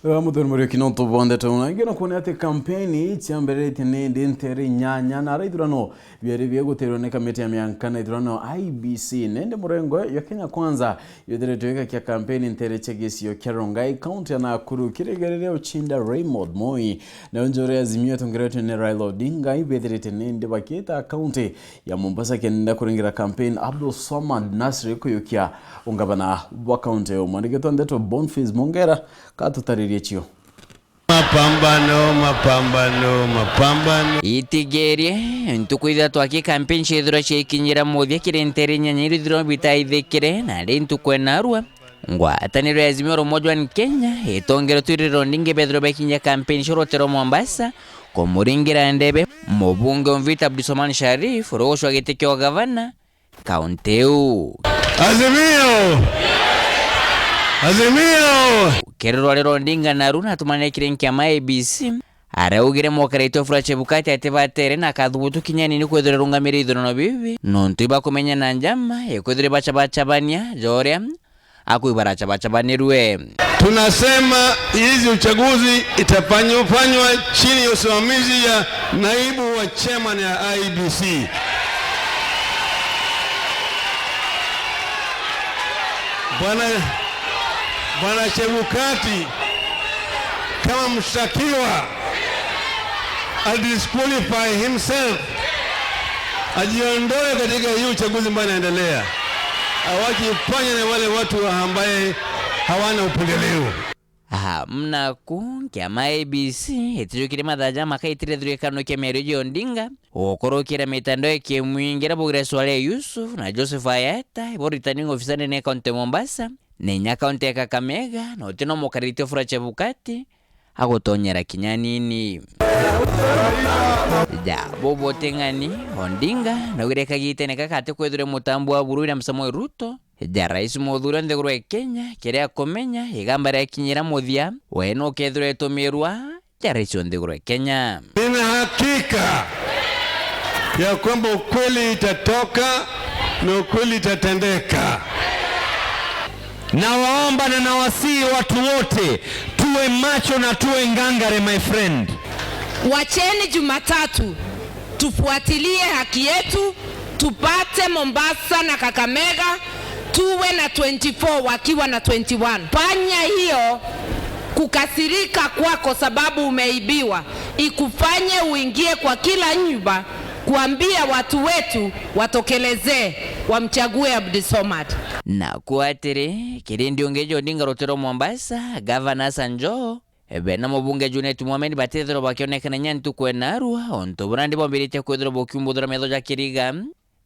Muthuri muri kinonto bonde tuna igena kuone ati kampeni cyamberete ne dentere nyanya na raithurano byari byeguterwa ne kamete ya myankana ithurano IBC nende murengo ya Kenya Kwanza yoderetweka kya kampeni ntere chegesio Kerongai county na Nakuru kiregerere uchinda Raymond Moi na njore azimio tongereto ne Raila Odinga ibederete nende baketa county ya Mombasa kenda kuringira campaign Abdul Samad Nasri kuyukia ungabana wa county yo mwandigeto ndeto Boniface Mongera katutari Mapambano itigerie ntukwitha twaki campaign chithiro chikinyira muthia kirentere nyanyiri thiro bitaithikire na rintu kwenarua ngwataniro ya Azimio la Umoja wa Kenya itongero twiriro ndinge bethiro bekinya campaign shorotero Mombasa komuringira ndebe mubunge Mvita Abdulswamad Sharif roshwa gitekyo gavana kaunteu Azimio kerero lero ndinga naruna tumane kirenki ya IBC araugire mokareto Fura Chebukati atebatere na kathubutu kinyani ni kwethera rungamira ithurano bibi nontu iba kumenya na njama ekwethire bachabania joria akuibarachabanirwe. Tunasema hizi uchaguzi itafanywa chini ya usimamizi ya naibu wa chairman ya IBC. Bwana Chebukati kama mshtakiwa disqualify himself, ajiondoe katika hii uchaguzi ambao unaendelea, awajifanye na wale watu ambaye hawana upendeleo. Mnaku kya IBC etijukire madhaja makaitire thurikano kya Mary Ondinga okorokira mitandao ke mwingira bugire Swale Yusuf na Joseph Ayata returning officer ne county Mombasa nenya county ya Kakamega no tino mokarito Fura Chebukati agotonyera kinyanini ja bobo tengani Ondinga no gireka gitene kakate kwethire mutambo wa Bururi na Samoei Ruto ja rais muthura nthiguru Kenya kiria komenya igamba ria kinyira muthia weno kethiro etumirwa ja rais nthiguru Kenya. Nina hakika ya kwamba ukweli itatoka na ukweli itatendeka. Nawaomba na nawasihi watu wote tuwe macho na tuwe ngangare, my friend. Wacheni Jumatatu tufuatilie haki yetu, tupate Mombasa na Kakamega tuwe na 24 wakiwa na 21. Fanya hiyo kukasirika kwako sababu umeibiwa ikufanye uingie kwa kila nyumba kuambia watu wetu watokelezee wamchague Abdulswamad. Na kuatire kirindi ongejo Odinga rotero Mombasa Governor Sanjo na mubunge Junet Mohamed batethero bakionekana nyantu kwenarua onto burandi bombirite kwethero bokyumbudura metho ja Kiriga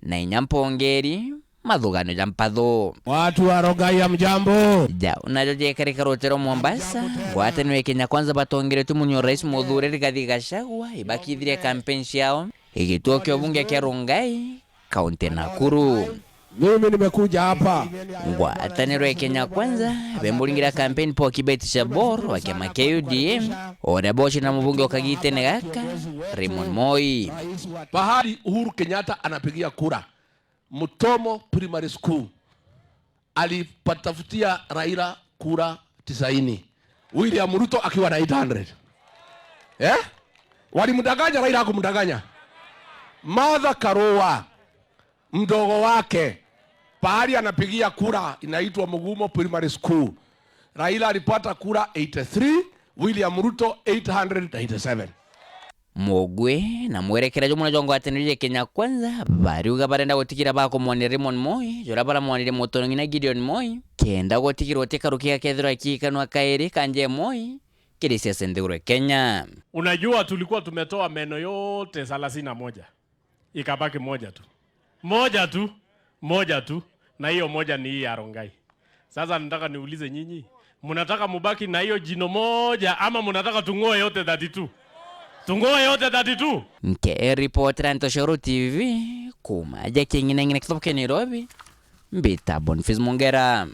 na inyampongeri mathugano ja mpatho watu wa Rongai ya mjambo ja unajoje karika rotero Mombasa gwatanwe Kenya Kwanza batongere tumunyo rais muthure Rigathi Gachagua ibakithire campaign yao igituo kya bunge kya Rongai kaunti Nakuru. Mimi nimekuja hapa ngwataniro Kenya Kwanza bemuringira campaign po Kibeti Shabor wa kama KUDM ora boshi na mbunge okagite negaka Raymond Moi. Bahari Uhuru Kenyatta anapigia kura Mutomo Primary School alipatafutia Raila kura 90, William Ruto akiwa na 800. Walimdanganya Raila, hakumdanganya. Martha Karua mdogo wake pahali anapigia kura inaitwa Mugumo Primary School, Raila alipata kura 83, William Ruto 887. Mogwe na mwerekera jo munajongo atenije Kenya Kwanza bariuga barenda gotikira bako mwone Raymond Moi jora bara mwone Mutongi na Gideon Moi kenda gotikira otekarukia kethiro akikanwa kairi kanje Moi kirisia sendegure Kenya. Unajua tulikuwa tumetoa meno yote 31 ikabaki moja tu na hiyo moja ni hii ya Rongai. Sasa nataka niulize nyinyi, mnataka mubaki na hiyo jino moja ama mnataka tungoe yote 32? Tungoe yote 32. Nke reporter Antoshoro TV kumaja kingine ngine kutoka Nairobi Mbita Boniface Mongera.